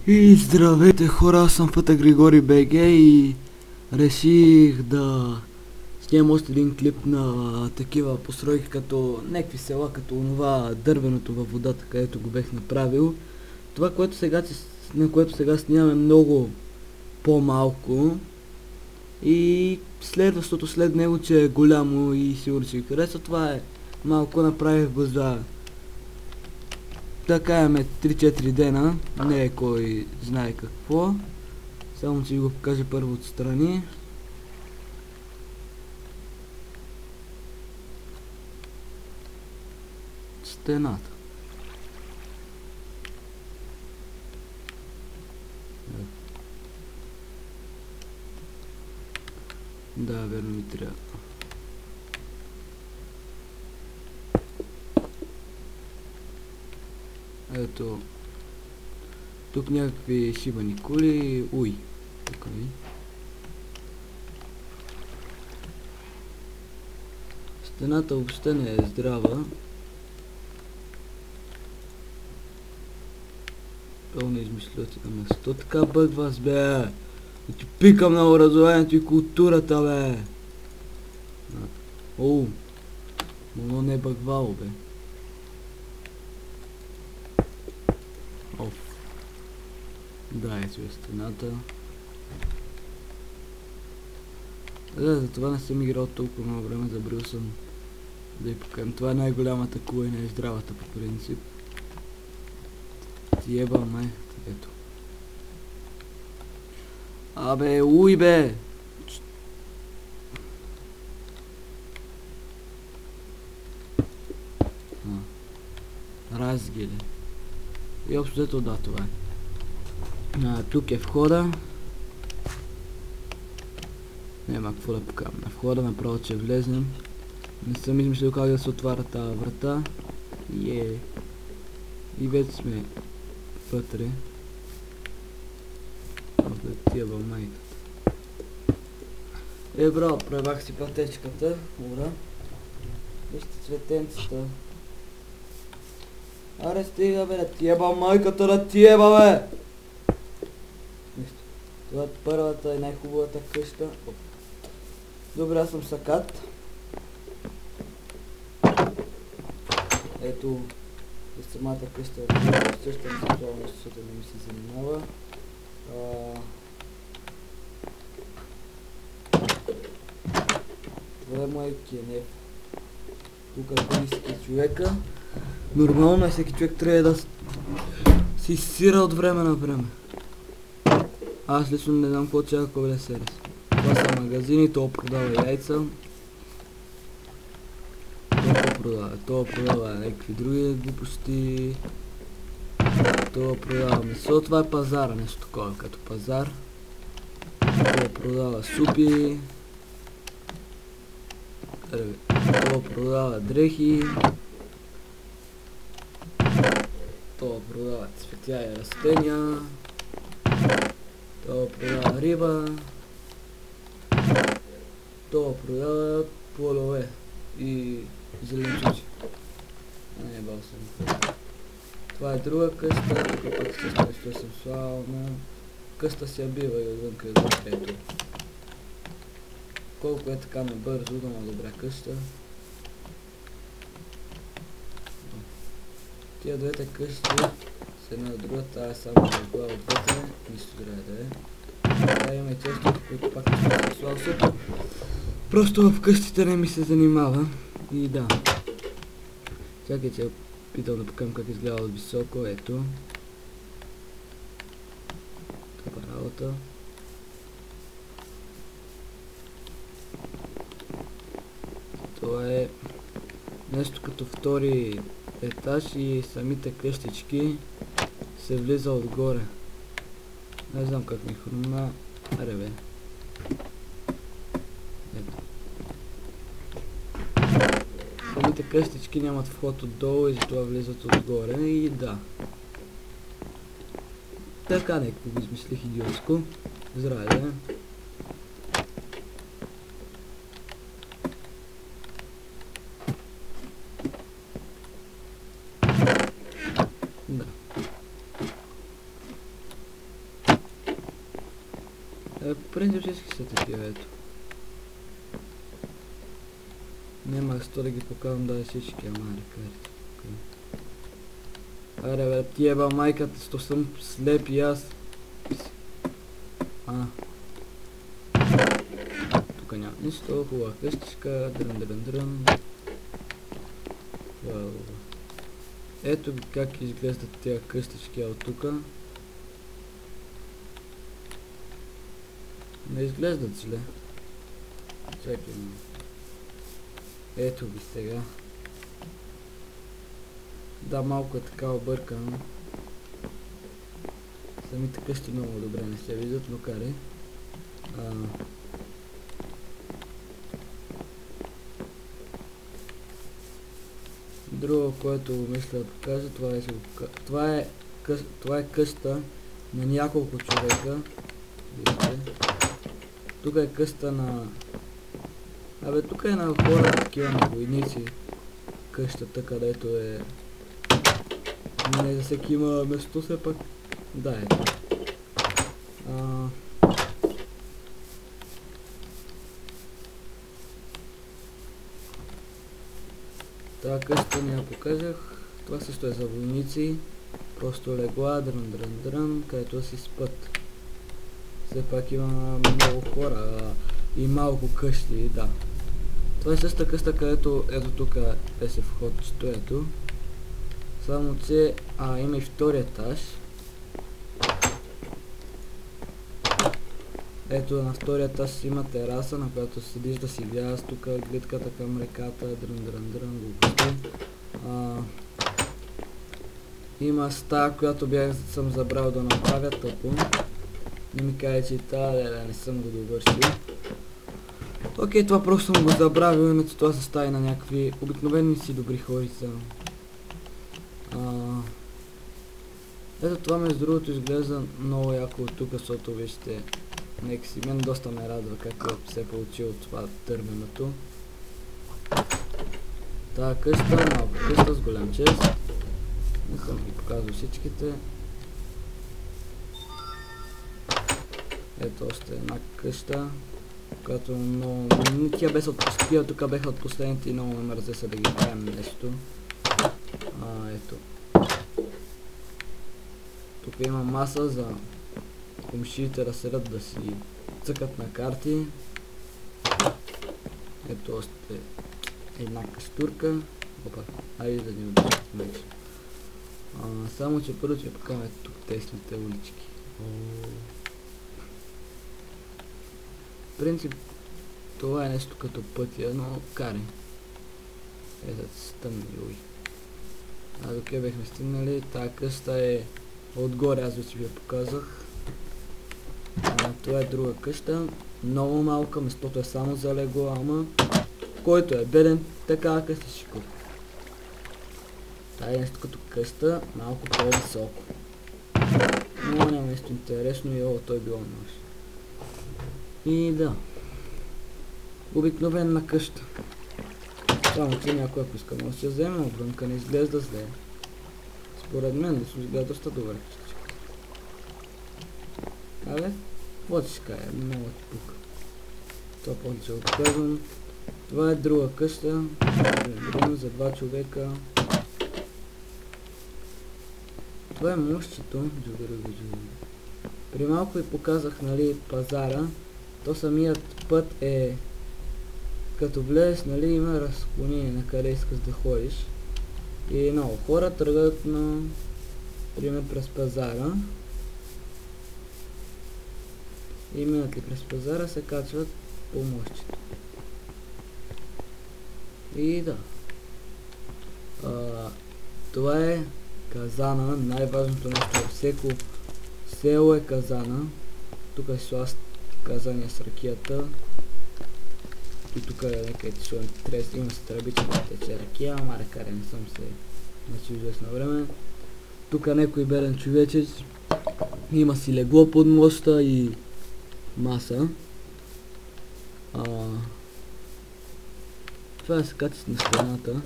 И здравейте хора, аз съм Фата Григори БГ и реших да снимам още един клип на такива постройки като някакви села, като онова дървеното във водата, където го бех направил. Това, на което сега снимам е много по-малко и следващото след него, че е голямо и сигурно ще ви хареса. Това е малко, направих го за така имаме 3-4 дена, не е кой знае какво. Само че ви го покажа първо отстрани. Стената. Да, верно ми трябва. Ето. Тук някакви шибани кули. Уй. Тук ви. Стената въобще не е здрава. Пълно измислете на место. Така бъгва аз, бе. Да ти пикам на образованието и културата, бе. Оу. Но не е бъгвало, бе. Оф. Да, ето е стената. Да, за това не съм играл толкова много време, забрил съм да я покажем. Това е най-голямата кула и най-здравата по принцип. Ти еба, май. Ето. Абе, уй бе! Разгиде. И общо взето да, това е. Тук е входа. Няма какво да покажем. На входа направо, че влезнем. Не съм измислил как да се отваря тази врата. И вече сме вътре. Да тия във майката. Браво, пребах си пътечката. Ура. Вижте цветенцата. Аре стига, бе, да ти еба майката, да ти еба, бе! Това е първата и най-хубавата къща. Добре, аз съм сакат. Ето и самата къща е също сексуално, защото не ми се занимава. Това е мой кенеф. Тук е близки човека. Нормално е, всеки човек трябва да си изсира от време на време. Аз лично не знам какво чака ковеля сервис. Това са магазини, то продава яйца. То продава някакви други глупости. То продава месо, това е пазара, нещо такова като пазар. То продава супи. То продава дрехи. То продава цветя и растения. То продава риба. То продава плодове и зеленчуци. Не бал съм. Това е друга къща, тук пак къща е сексуална. Къща си я бива и отвънка е ето. Колко е така набързо, да има добра къща. Тия двете къщи с една от друга, тая е само за глава отвътре, нищо трябва да е. Тая има и често, които пак е сексуалството. Просто в къщите не ми се занимава. И да. Чакай, че опитал да покажем как изгледа от високо. Ето. Това работа. Това е нещо като втори етаж и самите къщички се влиза отгоре. Не знам как ми хрумна. Аре бе. Самите къщички нямат вход отдолу и затова влизат отгоре и да. Така някакво го измислих идиотско. Здраве, да. По принцип всички са такива, ето. Няма сто да ги показвам да всички, ама рекарите. Аре бе, ти еба майката, сто съм слеп и аз. Тук няма нищо, хубава къщичка, дрън. Ето как изглеждат тези къщички от тука. Не изглеждат зле. Чакай. Ето ги сега. Да, малко е така объркано. Самите къщи много добре не се виждат, но карай. Друго, което мисля да покажа, това е къща на няколко човека. Вижте. Тук е къща на... тук е на хора, такива на войници. Къщата, където е... Не за всеки има место, все пак... Да, е. Тази къща не я показах. Това също е за войници. Просто легла, дрън, където си спът. Все пак има много хора и малко къщи, да. Това е същата къща, където ето тук е се входчето, ето. Само че има и втори етаж. Ето на втория етаж има тераса, на която седиш да си гледаш тук гледката към реката, дрън, глупости. Има стая, която съм забрал да направя тъпо. Не ми каже, че не съм го довършил. Окей, това просто съм го забравил, иначе това са стаи на някакви обикновени си добри хорица. Ето това между другото изглежда много яко от тук, защото вижте, нека си, мен доста ме радва как се е получило това търменото. Тая къща, малко къща с голям чест. Не съм ги показал всичките. Ето още една къща, която много... Тя беше от последните, тук беха от последните и много ме мързе се да ги правим нещо. Ето. Тук има маса за комшиите да седат да си цъкат на карти. Ето още една кастурка. Опа, айде да ни удържат меч. Само че първо ще покажем тук тесните улички. В принцип това е нещо като пътя, но карай. Ето са тъмни уи. Докъде бехме стигнали, тази къща е отгоре, аз вече ви я показах. Това е друга къща, много малка, местото е само за легло, ама който е беден, такава къща ще купи. Това е нещо като къща, малко по-високо. Но няма нещо интересно и той било наш. И да. Обикновена къща. Само че някой ако иска може да се вземе, отвънка не изглежда зле. Според мен лично изглежда доста добре къщичка. какво ще кажа, много ти пука. Това повече го показвам. Това е друга къща, за 2 човека. Това е мощчето. При малко ви показах, нали, пазара. То самият път е, като влезеш, нали, има разклонение на къде искаш да ходиш. И много хора тръгват на, пример, през пазара. И минат ли през пазара, се качват по мощчето. И да. Това е казана, най-важното нещо във всеко село е казана. Тук е сласт казания с ракията. И тук е някъде има се тръбичка да тече ракия, ама ръкаре не съм се начал известно време. Тук някой беден човечец има си легло под моста и маса. Това е се качи на стената.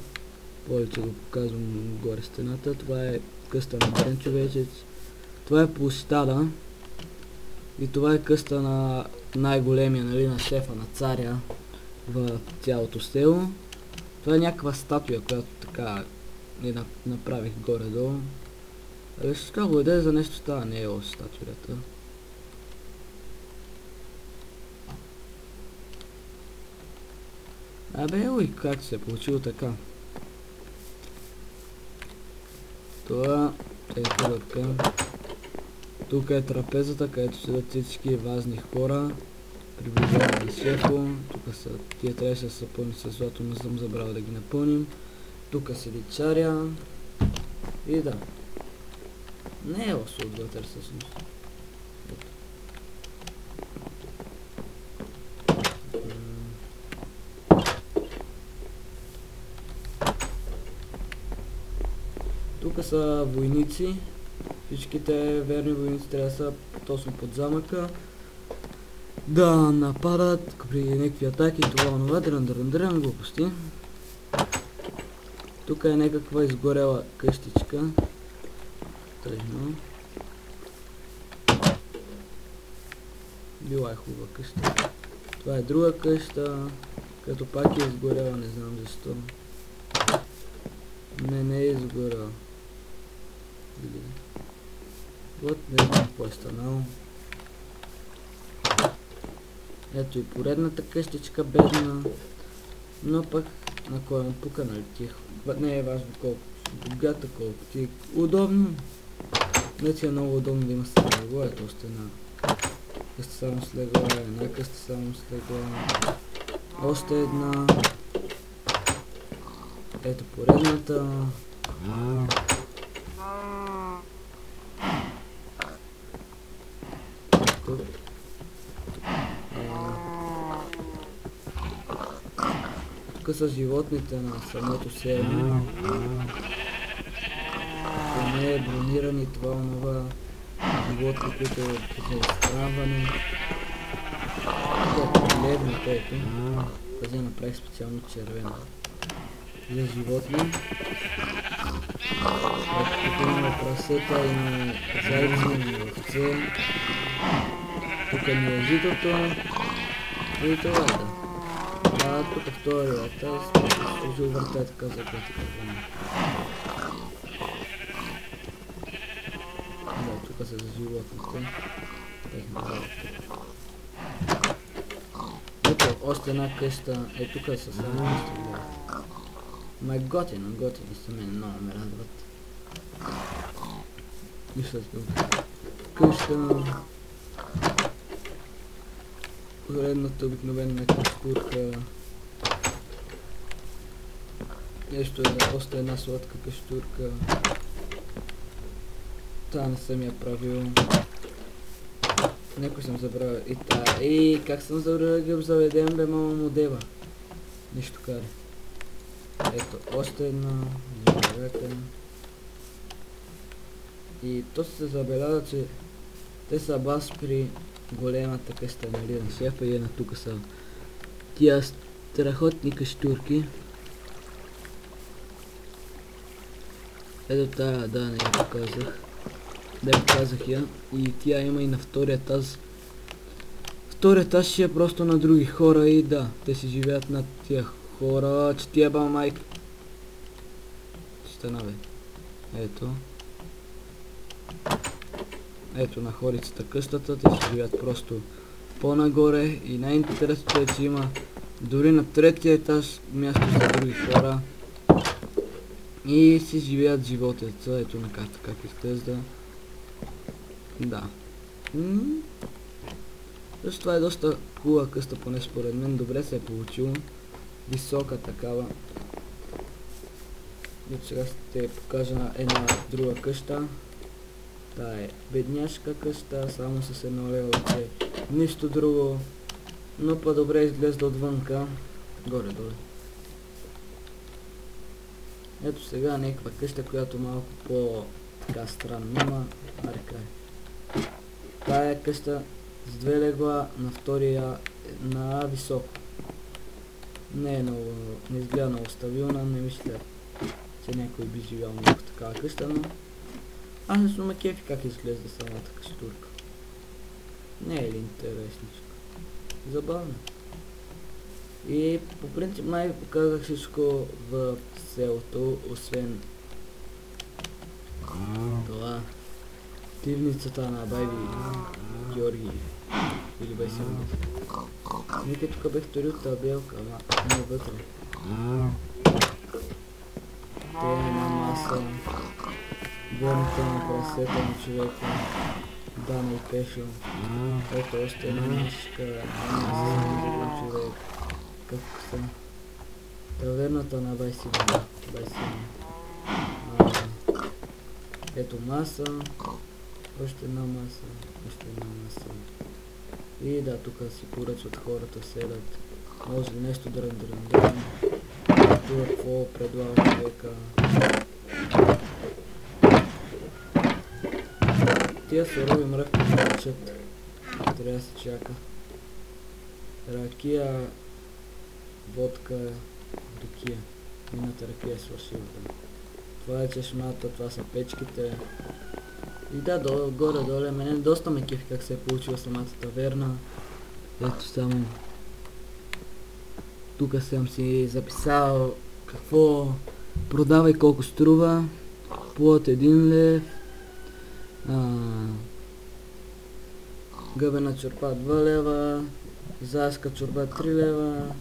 Повече го показвам горе стената. Това е къста на беден човечец. Това е площада. И това е къща на най-големия, нали, на шефа, на царя в цялото село. Това е някаква статуя, която така направих горе-долу. Ще кажа идея за нещо става, не е лоша статуята. Абе, ой, как се е получило така? Това е първата. Тук е трапезата, където седат всички важни хора. Приближаваме на шефо. Тук са, тия трябваше да са пълни с злато, но съм забрал да ги напълним. Тук седи царя. И да. Не е лошо отвътре всъщност. Тук са войници. Всичките верни войници трябва да са точно под замъка. Да нападат при някакви атаки, това, дрън, глупости. Тук е някаква изгорела къщичка. Тъжно. Била е хубава къща. Това е друга къща, като пак е изгорела, не знам защо. Не е изгорела. Вот, не знам какво е станало. Ето и поредната къщичка бедна. Но пък на кой ме пука, нали тих. Не е важно колко богата, колко ти е удобно. Не ти е много удобно да има само легло, ето още една къща само с легла, една къща само с легла. Още една. Ето поредната. Тук са животните на самото село. Ако не е бронирани това онова животни, които са изхранвани. Тук е левното, ето. Тази я направих специално червена. За животни. Тук имаме прасета, имаме зайци, имаме овце. Тук ни е житото. И това е да. Тук втория етаж, служил върта така за пътика. Да, тук са за животните. Ето, още една къща. Е, тук е със само къща. Ма е готино са мен, много ме радват. Вижте тук. Къща. Поредната обикновена каштурка. Нещо е, още една сладка каштурка. Та не съм я правил. Някой съм забравил. И та, как съм забравил да ги заведем, бе, мама му дева. Нищо кари. Ето, още една. И то се забеляза, че те са бас при големата къща, нали, на шефа и една тук са тия страхотни каштурки. Ето тая, да, не я показах. Да я показах я. И тя има и на втория етаж. Втория етаж ще е просто на други хора и да, те си живеят над тия хора. Че тия ба майка. Стана бе. Ето. Ето на хорицата къщата, те си живеят просто по-нагоре и най-интересното е, че има дори на третия етаж място за други хора и си живеят животеца, ето на карта как изглежда. Да. Също това е доста хубава къща, поне според мен, добре се е получило. Висока такава. Ето сега ще покажа една друга къща. Та е бедняшка къща, само с едно левелце, нищо друго, но по-добре изглежда отвънка, горе-доле. Ето сега някаква къща, която малко по-така странна, ама аре край. Тая е къща с две легла, на втория на високо. Не е много, не изгледа много стабилна, не мисля, че някой би живял много в такава къща, но аз не съм кефи как изглежда самата каштурка. Не е ли интересничко? Забавно. И по принцип май ви показах всичко в селото, освен това. Пивницата на байби Георги. Или Байсилов. Нека тук бех турил табелка, ама не вътре. Те е една маса. Върната на прасета на човека. Дана и Пешо. Ето още една машка. Една маса на човек. Какъв са? Таверната на Байсилов. Ето маса. Още една маса. Още една маса. И да, тук си поръчват хората, селят. Може ли нещо дрън. Тук какво предлага човека. Тия сурови мръвки поръчат. Трябва да се чака. Ракия, водка, ракия. Мината ракия е свършила. Това е чешмата, това са печките. И да, горе-доле, мене доста ме кефи как се е получила самата таверна. Ето само. Тук съм си записал какво продава и колко струва. Плод 1 лев. Гъбена чорба 2 лева. Заска чорба 3 лева.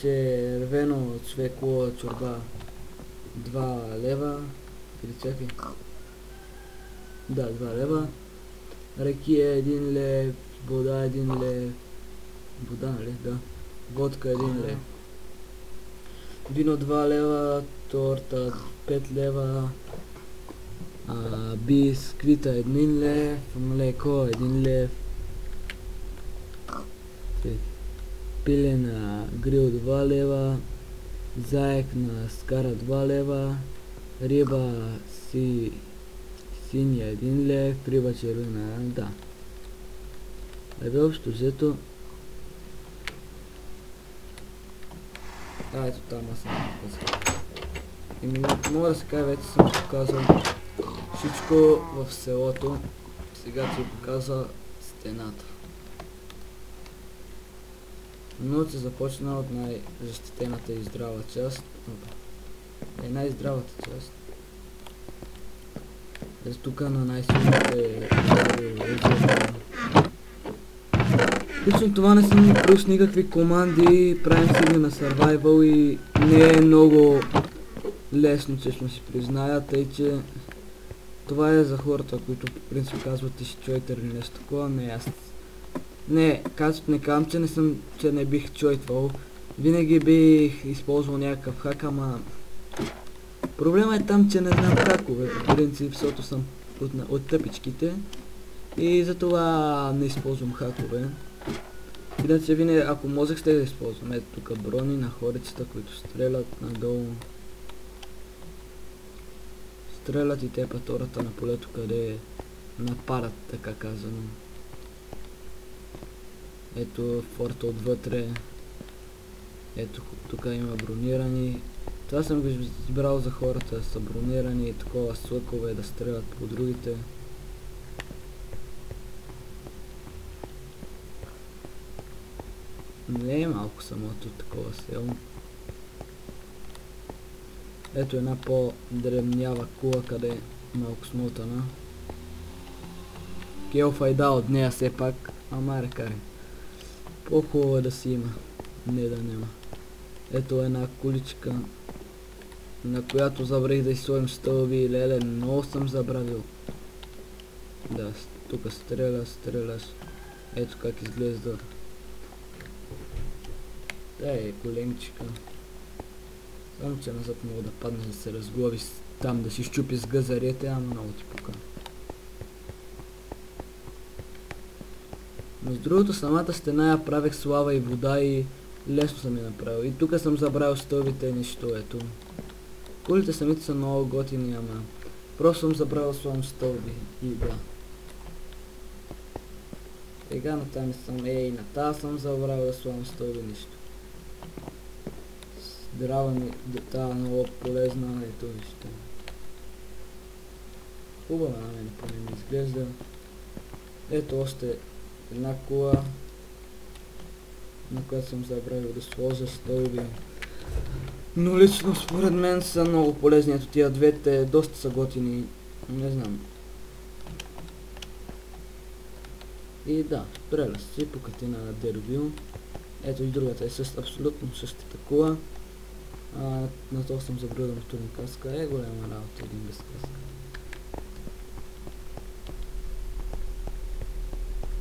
Червено цвекло чорба 2 лева. Или чакай. Да, 2 лева. Ракия 1 лев. Вода 1 лев. Вода, нали? Да. Водка 1 лев. Вино 2 лева. Торта 5 лева. Бисквита 1 лев. Млеко 1 лев. Пилена грил 2 лева. Заек на скара 2 лева. Риба синя 1 лев. Риба червена, да. Абе общо взето. Ето там аз съм показал. Мога да се кажа, вече съм показал всичко в селото. Сега ти показа стената. Но се започна от най-защитената и здрава част. Най-здравата част. Ето тук на най-силните. Лично това не съм направил с никакви команди, правим си ги на survival и не е много лесно, честно си призная, тъй че това е за хората, които по принцип казват ти си чойтър или нещо такова, не аз. Не казвам, че не бих чойтвал, винаги бих използвал някакъв хак, ама проблема е там, че не знам хакове, по принцип, защото съм от тъпичките и затова не използвам хакове. Иначе винаги, ако можех, ще да използвам. Ето тук брони на хорицата, които стрелят надолу. Стрелят и те патората на полето, къде нападат, така казано. Ето форта отвътре. Ето тук има бронирани. Това съм го избрал за хората, са бронирани и такова с лъкове да стрелят по другите. Не е малко самото такова село. Ето една по-древнява кула, къде е малко смотана. Келфайда от нея все пак, ама рекари. По-хубаво е да си има, не да няма. Ето една куличка, на която забравих да изсложим стълби, леле, много съм забравил. Да, тук стреляш. Ето как изглежда. Да е големчика. Само че назад мога да паднеш да се разглави там, да си щупи с гъзарете, ама много ти пука. Между другото, самата стена я правех с лава и вода и лесно съм я направил. И тук съм забравил стълбите, нищо, ето. Кулите самите са много готини, ама просто съм забравил слам стълби и да. Сега натам съм, натам съм забравил слам стълби, нищо. Здрава ми, тази много полезна, ето вижте. Хубава на мен поне ми изглежда. Ето още една кола, на която съм забравил да сложа стълби. Но лично според мен са много полезни, ето тия двете доста са готини, не знам. И да, стреля си по катина на Дервил. Ето и другата е абсолютно същата кола. На това съм забравил да натурим каска. Голяма работа, един без каска.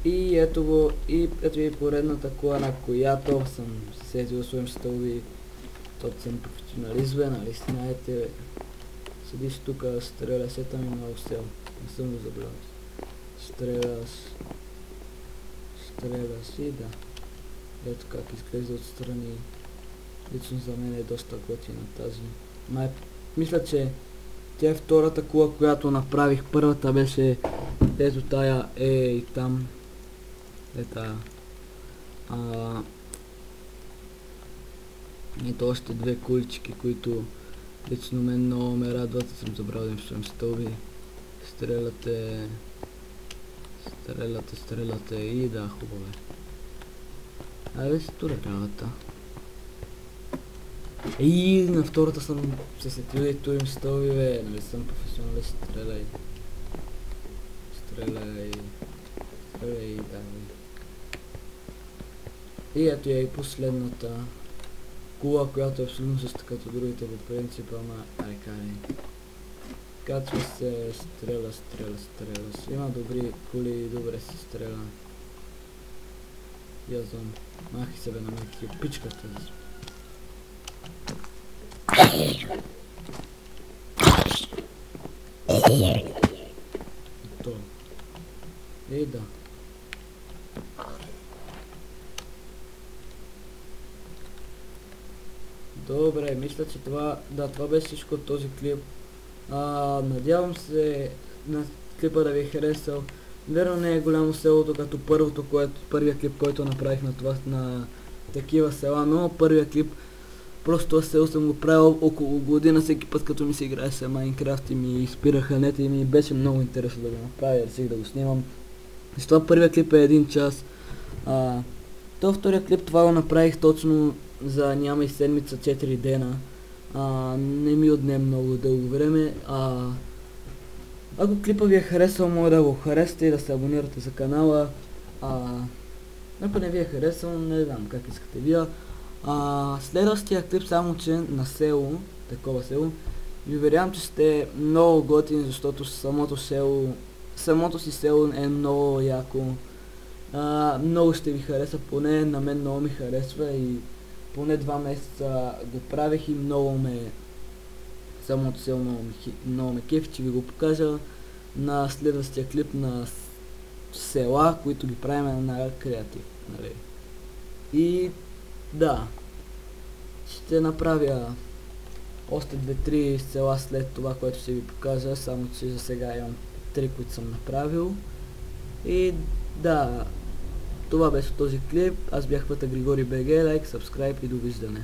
И ето го, и ето и поредната кола, на която съм сетил да сложим стълби. Тот съм професионалист, нали знаете. Седиш тук, стреля, сета ми много сел. Не съм го забравил. Стреляш и да. Ето как изглежда отстрани. Лично за мен е доста готина тази. Мисля, че тя е втората кола, която направих. Първата беше ето тая и там. Ето ето още две кулички, които лично мен много ме радват. Съм забрал да им слушам стълби. Стреляте и да, хубаво е. Айде си туре работа. И на втората съм се сетил и турим стълби, бе, нали съм професионалист, стреляй, да. И ето я и последната кола, която е абсолютно същата като другите по принцип, ама карай. Качва се, стреля. Има добри коли и добре се стреля. Язвам. Махи себе на майки, пичката. То. И да. Добре, мисля, че това беше всичко от този клип. Надявам се на клипа да ви е харесал. Верно не е голямо селото като първия клип, който направих на такива села, но първия клип просто това село съм го правил около година всеки път като ми се играе с Майнкрафт и ми спираха нета и ми беше много интересно да го направя, реших да го снимам. И това първия клип е 1 час. То втория клип това го направих точно за няма и седмица 4 дена. Не ми отне много дълго време. Ако клипа ви е харесал, може да го харесате и да се абонирате за канала. Ако не ви е харесал, не знам как искате вие. Следващия клип, само че на село, такова село, ви уверявам, че сте много готини, защото самото си село е много яко. Много ще ви хареса, поне на мен много ми харесва и поне 2 месеца го правих и самото село много ме кефи, че ви го покажа на следващия клип на села, които ги правим на креатив, нали. И да, ще направя още 2-3 села след това, което ще ви покажа, само че за сега имам 3, които съм направил. И да, това беше този клип. Аз бях Григорий БГ, лайк, сабскрайб и довиждане.